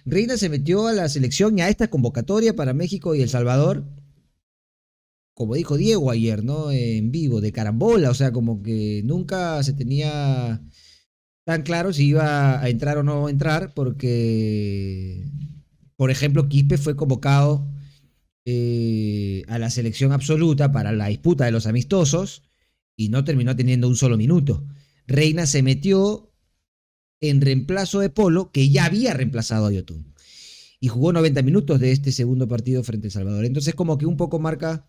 Reina se metió a la selección y a esta convocatoria para México y El Salvador, como dijo Diego ayer, ¿no? En vivo, de carambola, o sea, como que nunca se tenía tan claro si iba a entrar o no entrar, porque, por ejemplo, Quispe fue convocado a la selección absoluta para la disputa de los amistosos y no terminó teniendo un solo minuto. Reina se metió en reemplazo de Polo, que ya había reemplazado a Yotun, y jugó 90 minutos de este segundo partido frente a El Salvador. Entonces, como que un poco marca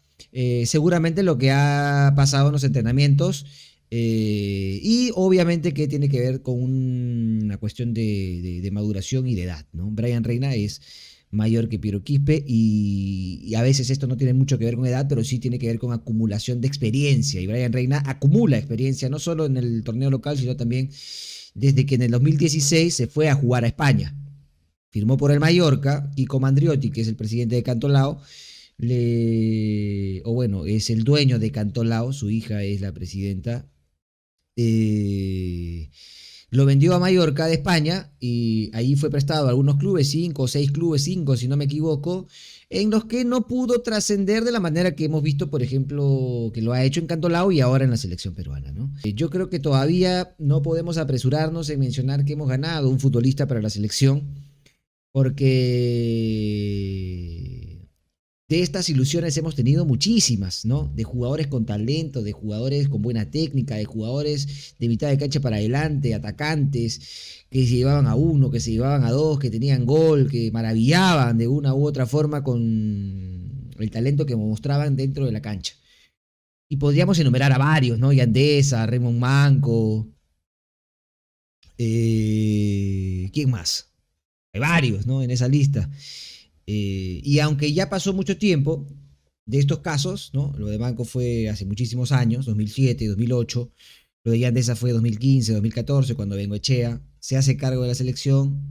seguramente lo que ha pasado en los entrenamientos. Y obviamente que tiene que ver con una cuestión de maduración y de edad, ¿no? Brian Reina es mayor que Piero Quispe y a veces esto no tiene mucho que ver con edad, pero sí tiene que ver con acumulación de experiencia. Y Brian Reina acumula experiencia no solo en el torneo local, sino también desde que en el 2016 se fue a jugar a España. Firmó por el Mallorca y Comandriotti, que es el presidente de Cantolao, es el dueño de Cantolao, su hija es la presidenta, lo vendió a Mallorca de España y ahí fue prestado a algunos clubes, 5 o 6 clubes, 5 si no me equivoco, en los que no pudo trascender de la manera que hemos visto, por ejemplo, que lo ha hecho en Cantolao y ahora en la selección peruana, ¿no? Yo creo que todavía no podemos apresurarnos en mencionar que hemos ganado un futbolista para la selección, porque de estas ilusiones hemos tenido muchísimas, ¿no? De jugadores con talento, de jugadores con buena técnica, de jugadores de mitad de cancha para adelante, atacantes, que se llevaban a uno, que se llevaban a dos, que tenían gol, que maravillaban de una u otra forma con el talento que mostraban dentro de la cancha. Y podríamos enumerar a varios, ¿no? Yandesa, Raymond Manco, ¿quién más? Hay varios, ¿no? En esa lista. Y aunque ya pasó mucho tiempo de estos casos, ¿no? Lo de Manco fue hace muchísimos años, 2007, 2008. Lo de Yandesa fue 2015, 2014, cuando Bengoechea se hace cargo de la selección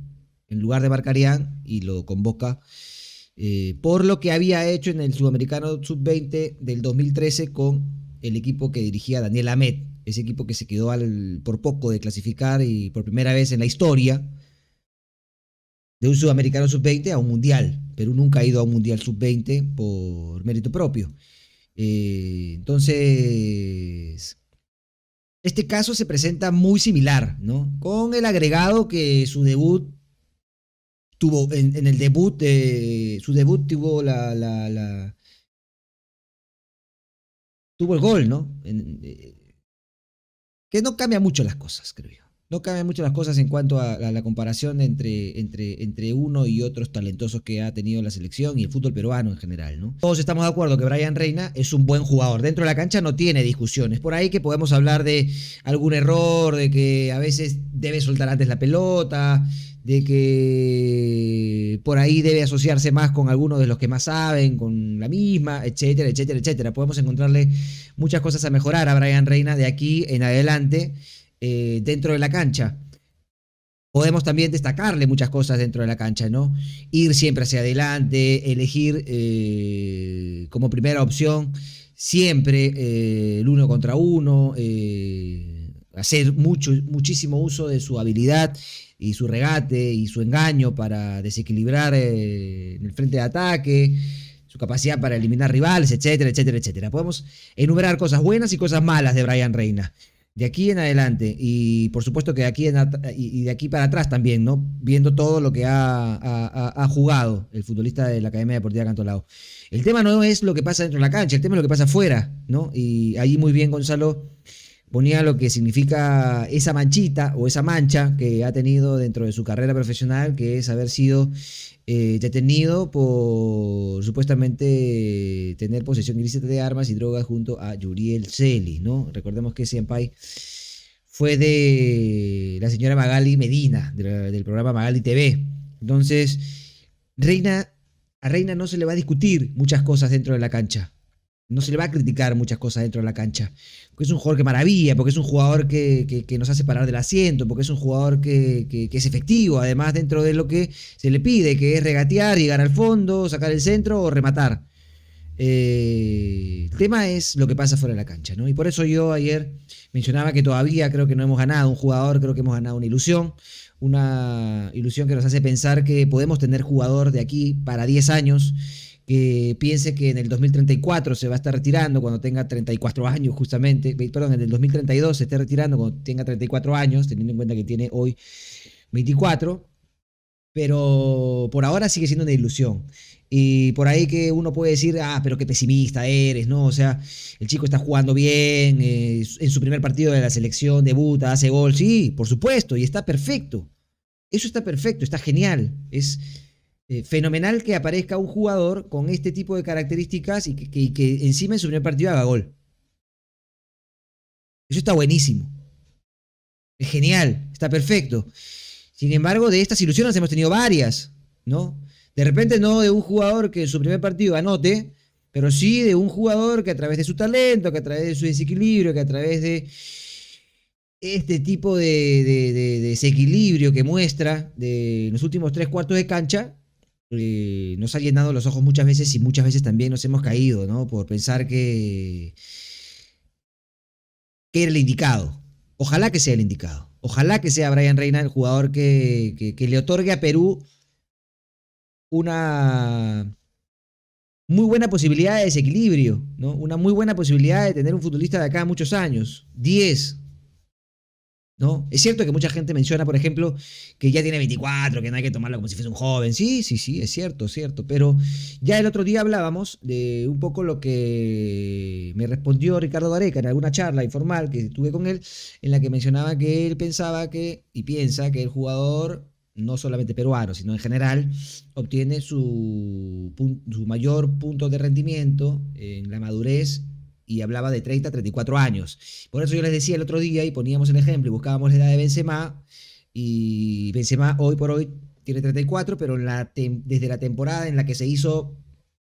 en lugar de Marcarián y lo convoca por lo que había hecho en el Sudamericano Sub-20 del 2013 con el equipo que dirigía Daniel Amet, ese equipo que se quedó por poco de clasificar y por primera vez en la historia de un Sudamericano Sub-20 a un Mundial. Perú nunca ha ido a un Mundial Sub-20 por mérito propio. Entonces, este caso se presenta muy similar, ¿no? Con el agregado que su debut tuvo, en el debut, su debut tuvo tuvo el gol, ¿no? Que no cambia mucho las cosas, creo yo. No cambian mucho las cosas en cuanto a la comparación entre uno y otros talentosos que ha tenido la selección y el fútbol peruano en general, ¿no? Todos estamos de acuerdo que Brian Reina es un buen jugador. Dentro de la cancha no tiene discusiones. Por ahí que podemos hablar de algún error, de que a veces debe soltar antes la pelota, de que por ahí debe asociarse más con algunos de los que más saben, con la misma, etcétera, etcétera, etcétera. Podemos encontrarle muchas cosas a mejorar a Brian Reina de aquí en adelante. Dentro de la cancha. Podemos también destacarle muchas cosas dentro de la cancha, ¿no? Ir siempre hacia adelante, elegir como primera opción siempre el uno contra uno, hacer muchísimo uso de su habilidad y su regate y su engaño para desequilibrar en el frente de ataque, su capacidad para eliminar rivales, etcétera, etcétera, etcétera. Podemos enumerar cosas buenas y cosas malas de Brian Reina. De aquí en adelante, y por supuesto que de aquí para atrás también, ¿no? Viendo todo lo que ha jugado el futbolista de la Academia Deportiva Cantolao. El tema no es lo que pasa dentro de la cancha, el tema es lo que pasa afuera, ¿no? Y ahí muy bien Gonzalo ponía lo que significa esa manchita o esa mancha que ha tenido dentro de su carrera profesional, que es haber sido detenido por supuestamente tener posesión ilícita de armas y drogas junto a Yuriel Celi, ¿no? Recordemos que ese Senpai fue de la señora Magali Medina, del programa Magali TV. Entonces, a Reina no se le va a discutir muchas cosas dentro de la cancha. No se le va a criticar muchas cosas dentro de la cancha. Porque es un jugador que maravilla, porque es un jugador que nos hace parar del asiento, porque es un jugador que es efectivo, además dentro de lo que se le pide, que es regatear, llegar al fondo, sacar el centro o rematar. El tema es lo que pasa fuera de la cancha, ¿no? Y por eso yo ayer mencionaba que todavía creo que no hemos ganado un jugador, creo que hemos ganado una ilusión que nos hace pensar que podemos tener jugador de aquí para 10 años, que piense que en el 2034 se va a estar retirando cuando tenga 34 años justamente, perdón, en el 2032 se esté retirando cuando tenga 34 años, teniendo en cuenta que tiene hoy 24, pero por ahora sigue siendo una ilusión. Y por ahí que uno puede decir, pero qué pesimista eres, ¿no? O sea, el chico está jugando bien, en su primer partido de la selección debuta, hace gol, sí, por supuesto, y está perfecto. Eso está perfecto, está genial. Es fenomenal que aparezca un jugador con este tipo de características y que encima en su primer partido haga gol. Eso está buenísimo. Es genial, está perfecto. Sin embargo, de estas ilusiones hemos tenido varias, ¿no? De repente no de un jugador que en su primer partido anote, pero sí de un jugador que a través de su talento, que a través de su desequilibrio, que a través de este tipo de desequilibrio que muestra de los últimos 3 cuartos de cancha, nos ha llenado los ojos muchas veces y muchas veces también nos hemos caído, ¿no? Por pensar que era el indicado. Ojalá que sea el indicado. Ojalá que sea Brian Reina el jugador que le otorgue a Perú una muy buena posibilidad de desequilibrio, ¿no? Una muy buena posibilidad de tener un futbolista de acá a muchos años. 10, ¿no? Es cierto que mucha gente menciona, por ejemplo, que ya tiene 24, que no hay que tomarlo como si fuese un joven. Sí, sí, sí, es cierto. Pero ya el otro día hablábamos de un poco lo que me respondió Ricardo Gareca en alguna charla informal que tuve con él, en la que mencionaba que él pensaba que, y piensa que el jugador, no solamente peruano, sino en general, obtiene su mayor punto de rendimiento en la madurez y hablaba de 30 a 34 años. Por eso yo les decía el otro día y poníamos el ejemplo y buscábamos la edad de Benzema, y Benzema hoy por hoy tiene 34, pero desde la temporada en la que se hizo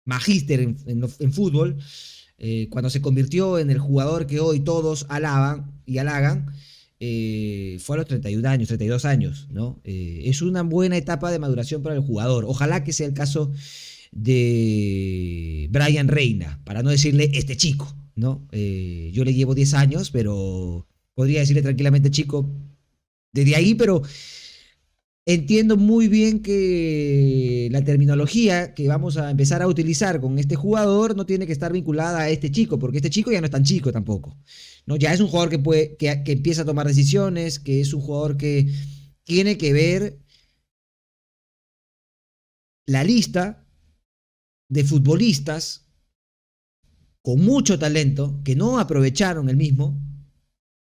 magíster en fútbol, cuando se convirtió en el jugador que hoy todos alaban y halagan, fue a los 31 años, 32 años, ¿no? Es una buena etapa de maduración para el jugador. Ojalá que sea el caso de Brian Reina, para no decirle este chico, ¿no? Yo le llevo 10 años, pero podría decirle tranquilamente chico desde ahí, pero entiendo muy bien que la terminología que vamos a empezar a utilizar con este jugador no tiene que estar vinculada a este chico, porque este chico ya no es tan chico tampoco, ¿no? Ya es un jugador que empieza a tomar decisiones, que es un jugador que tiene que ver la lista de futbolistas con mucho talento que no aprovecharon el mismo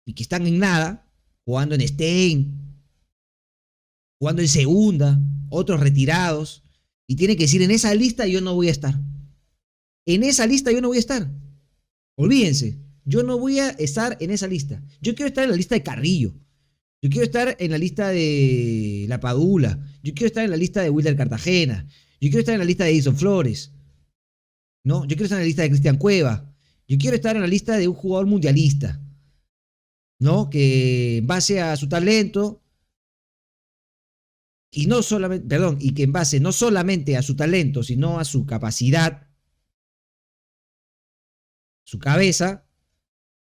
y que están en nada, jugando en Stein, jugando en segunda, otros retirados, y tiene que decir, en esa lista yo no voy a estar. En esa lista yo no voy a estar. Olvídense, yo no voy a estar en esa lista. Yo quiero estar en la lista de Carrillo. Yo quiero estar en la lista de La Padula. Yo quiero estar en la lista de Wilder Cartagena. Yo quiero estar en la lista de Edison Flores. ¿No? Yo quiero estar en la lista de Cristian Cueva. Yo quiero estar en la lista de un jugador mundialista, ¿no? Que en base a su talento y no solamente, perdón, y que en base no solamente a su talento, sino a su capacidad, su cabeza,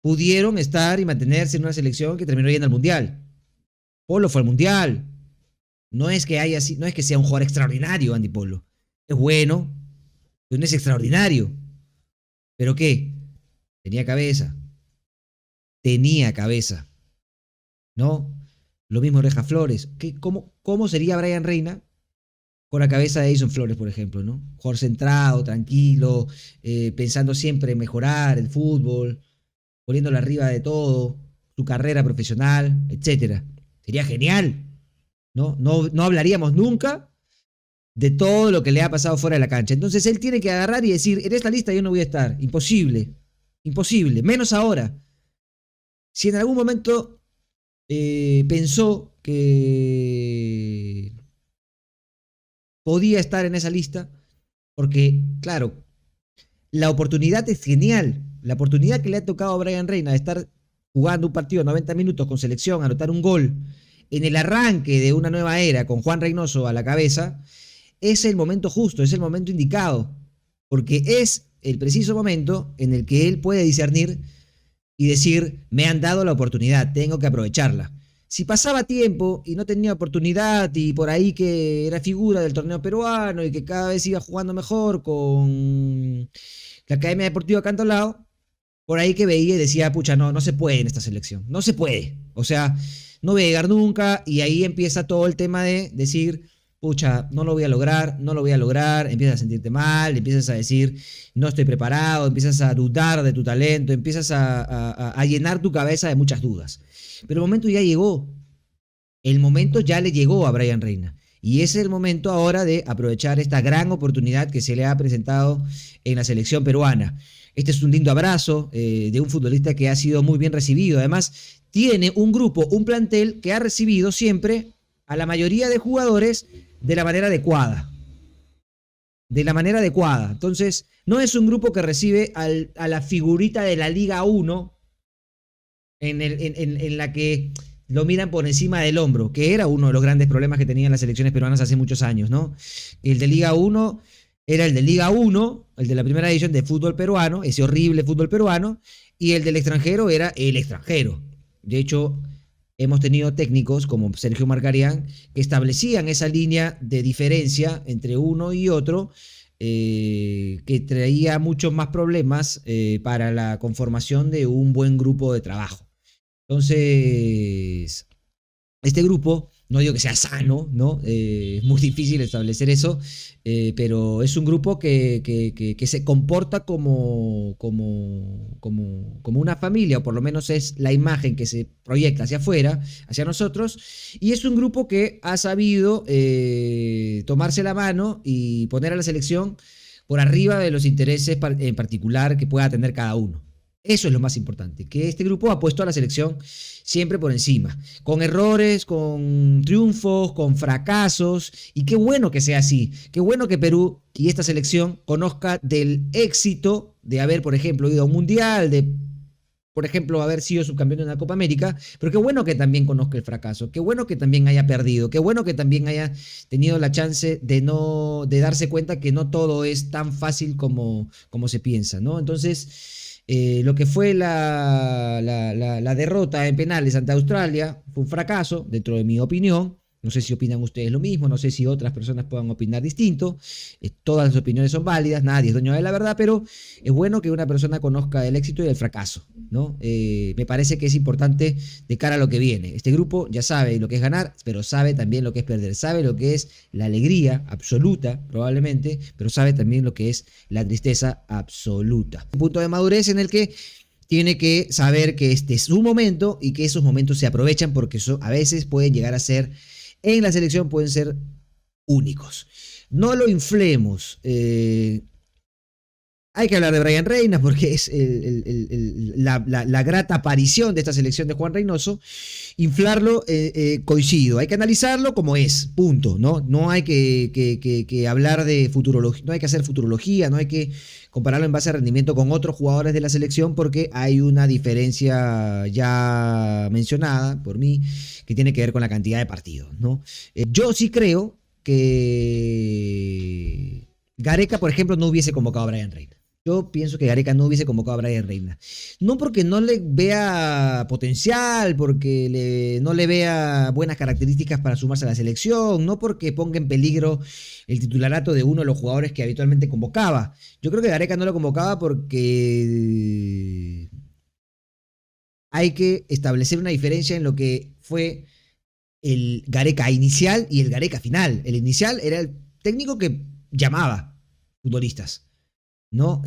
pudieron estar y mantenerse en una selección que terminó yendo al mundial. Polo fue al mundial. No es que no es que sea un jugador extraordinario, Andy Polo. Es bueno, pero no es extraordinario. ¿Pero qué? Tenía cabeza. Tenía cabeza. ¿No? Lo mismo Oreja Flores. ¿Cómo sería Brian Reina con la cabeza de Edison Flores, por ejemplo, ¿no? Jugador centrado, tranquilo, pensando siempre en mejorar el fútbol, poniéndolo arriba de todo, su carrera profesional, etcétera. Sería genial, ¿no? No hablaríamos nunca de todo lo que le ha pasado fuera de la cancha. Entonces él tiene que agarrar y decir, en esta lista yo no voy a estar. Imposible. Imposible. Menos ahora. Si en algún momento pensó que podía estar en esa lista, porque, claro, la oportunidad es genial. La oportunidad que le ha tocado a Brian Reina de estar jugando un partido 90 minutos con selección, anotar un gol en el arranque de una nueva era con Juan Reynoso a la cabeza, es el momento justo, es el momento indicado, porque es el preciso momento en el que él puede discernir y decir, me han dado la oportunidad, tengo que aprovecharla. Si pasaba tiempo y no tenía oportunidad y por ahí que era figura del torneo peruano y que cada vez iba jugando mejor con la Academia Deportiva Cantolao, por ahí que veía y decía, pucha, no, no se puede en esta selección, no se puede. O sea, no voy a llegar nunca y ahí empieza todo el tema de decir, pucha, no lo voy a lograr, no lo voy a lograr, empiezas a sentirte mal, empiezas a decir, no estoy preparado, empiezas a dudar de tu talento, empiezas a llenar tu cabeza de muchas dudas. Pero el momento ya llegó, el momento ya le llegó a Brian Reina. Y ese es el momento ahora de aprovechar esta gran oportunidad que se le ha presentado en la selección peruana. Este es un lindo abrazo de un futbolista que ha sido muy bien recibido. Además, tiene un grupo, un plantel que ha recibido siempre a la mayoría de jugadores de la manera adecuada. De la manera adecuada. Entonces, no es un grupo que recibe a la figurita de la Liga 1 en la que lo miran por encima del hombro, que era uno de los grandes problemas que tenían las selecciones peruanas hace muchos años, ¿no? El de Liga 1 era el de Liga 1, el de la primera edición de fútbol peruano, ese horrible fútbol peruano, y el del extranjero era el extranjero. De hecho, hemos tenido técnicos como Sergio Marcarián que establecían esa línea de diferencia entre uno y otro, que traía muchos más problemas para la conformación de un buen grupo de trabajo. Entonces, este grupo, no digo que sea sano, ¿no? Es muy difícil establecer eso, pero es un grupo que se comporta como una familia, o por lo menos es la imagen que se proyecta hacia afuera, hacia nosotros, y es un grupo que ha sabido tomarse la mano y poner a la selección por arriba de los intereses en particular que pueda tener cada uno. Eso es lo más importante, que este grupo ha puesto a la selección siempre por encima, con errores, con triunfos, con fracasos, y qué bueno que sea así, qué bueno que Perú y esta selección conozca del éxito de haber, por ejemplo, ido a un mundial, de, por ejemplo, haber sido subcampeón de una Copa América, pero qué bueno que también conozca el fracaso, qué bueno que también haya perdido, qué bueno que también haya tenido la chance de darse cuenta que no todo es tan fácil como se piensa, ¿no? Entonces, lo que fue la derrota en penales ante Australia fue un fracaso, dentro de mi opinión. No sé si opinan ustedes lo mismo, no sé si otras personas puedan opinar distinto. Todas las opiniones son válidas, nadie es dueño de la verdad, pero es bueno que una persona conozca el éxito y el fracaso, ¿no? Me parece que es importante de cara a lo que viene. Este grupo ya sabe lo que es ganar, pero sabe también lo que es perder. Sabe lo que es la alegría absoluta, probablemente, pero sabe también lo que es la tristeza absoluta. Un punto de madurez en el que tiene que saber que este es su momento y que esos momentos se aprovechan, porque a veces pueden llegar a ser, en la selección pueden ser únicos. No lo inflemos. Hay que hablar de Brian Reina porque es la grata aparición de esta selección de Juan Reynoso. Inflarlo, coincido. Hay que analizarlo como es, punto, ¿no? No hay que hablar de futurología, no hay que hacer futurología, no hay que compararlo en base a rendimiento con otros jugadores de la selección, porque hay una diferencia ya mencionada por mí que tiene que ver con la cantidad de partidos, ¿no? Yo sí creo que Gareca, por ejemplo, no hubiese convocado a Brian Reina. Yo pienso que Gareca no hubiese convocado a Brian Reina. No porque no le vea potencial, porque no le vea buenas características para sumarse a la selección, no porque ponga en peligro el titularato de uno de los jugadores que habitualmente convocaba. Yo creo que Gareca no lo convocaba porque hay que establecer una diferencia en lo que fue el Gareca inicial y el Gareca final. El inicial era el técnico que llamaba futbolistas, ¿no?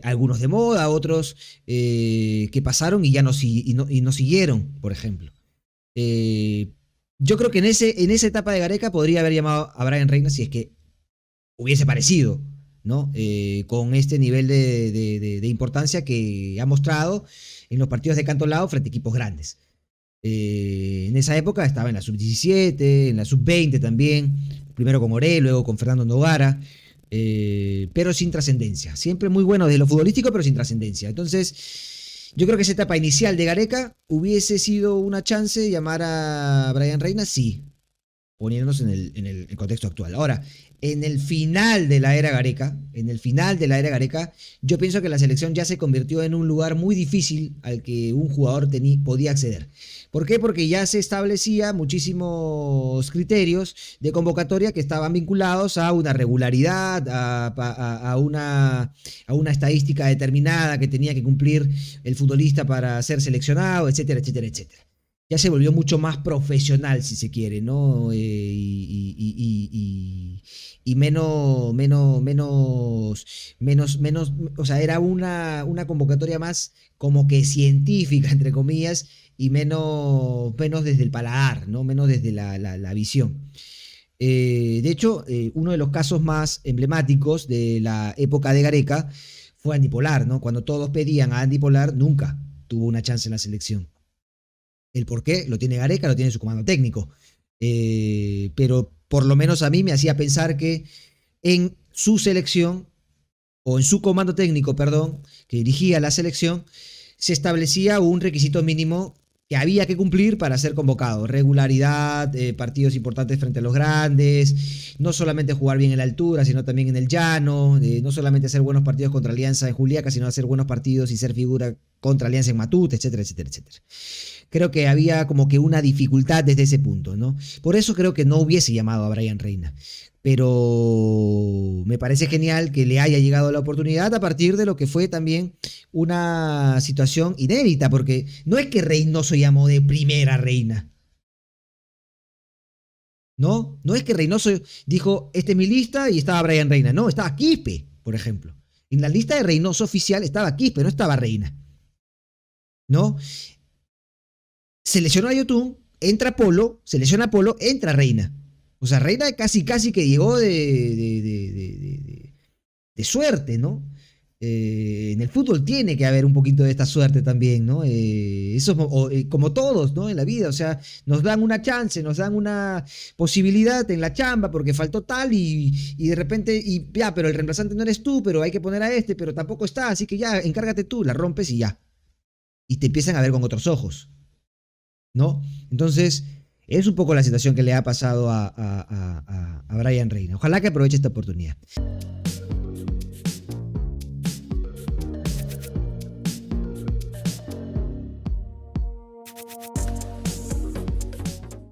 Algunos de moda, otros que pasaron y ya no siguieron, por ejemplo. Yo creo que en esa etapa de Gareca podría haber llamado a Brian Reina si es que hubiese parecido, ¿no? Con este nivel de importancia que ha mostrado en los partidos de Cantolao frente a equipos grandes. En esa época estaba en la sub-17, en la sub-20 también, primero con Oré, luego con Fernando Nogara, pero sin trascendencia. Siempre muy bueno desde lo futbolístico, pero sin trascendencia. Entonces, yo creo que esa etapa inicial de Gareca hubiese sido una chance de llamar a Brian Reina, sí. poniéndonos en el contexto actual. Ahora, en el final de la era Gareca, yo pienso que la selección ya se convirtió en un lugar muy difícil al que un jugador podía acceder. ¿Por qué? Porque ya se establecía muchísimos criterios de convocatoria que estaban vinculados a una regularidad, a una estadística determinada que tenía que cumplir el futbolista para ser seleccionado, etcétera, etcétera, etcétera. Ya se volvió mucho más profesional, si se quiere, ¿no? Y menos, o sea, era una convocatoria más como que científica, entre comillas, y menos desde el paladar, ¿no? Menos desde la visión. De hecho, uno de los casos más emblemáticos de la época de Gareca fue Andy Polar, ¿no? Cuando todos pedían a Andy Polar, nunca tuvo una chance en la selección. El por qué lo tiene Gareca, lo tiene su comando técnico. Pero por lo menos a mí me hacía pensar que en su selección, o en su comando técnico, perdón, que dirigía la selección, se establecía un requisito mínimo que había que cumplir para ser convocado. Regularidad, partidos importantes frente a los grandes, no solamente jugar bien en la altura, sino también en el llano, no solamente hacer buenos partidos contra Alianza en Juliaca, sino hacer buenos partidos y ser figura contra Alianza en Matute, etcétera, etcétera, etcétera. Creo que había como que una dificultad desde ese punto, ¿no? Por eso creo que no hubiese llamado a Brian Reina. Pero me parece genial que le haya llegado la oportunidad a partir de lo que fue también una situación inédita, porque no es que Reynoso llamó de primera Reina, ¿no? No es que Reynoso dijo, esta es mi lista y estaba Brian Reina, no, estaba Quispe, por ejemplo. En la lista de Reynoso oficial estaba Quispe, no estaba Reina, ¿no? Se lesionó a Yotun, entra Polo, se lesiona a Polo, entra Reina. O sea, Reina casi que llegó de suerte, ¿no? En el fútbol tiene que haber un poquito de esta suerte también, ¿no? Eso como todos, ¿no? En la vida, o sea, nos dan una chance, nos dan una posibilidad en la chamba porque faltó tal y de repente, y ya, pero el reemplazante no eres tú, pero hay que poner a este, pero tampoco está, así que ya, encárgate tú, la rompes y ya. Y te empiezan a ver con otros ojos, ¿no? Entonces, es un poco la situación que le ha pasado a Brian Reina. Ojalá que aproveche esta oportunidad.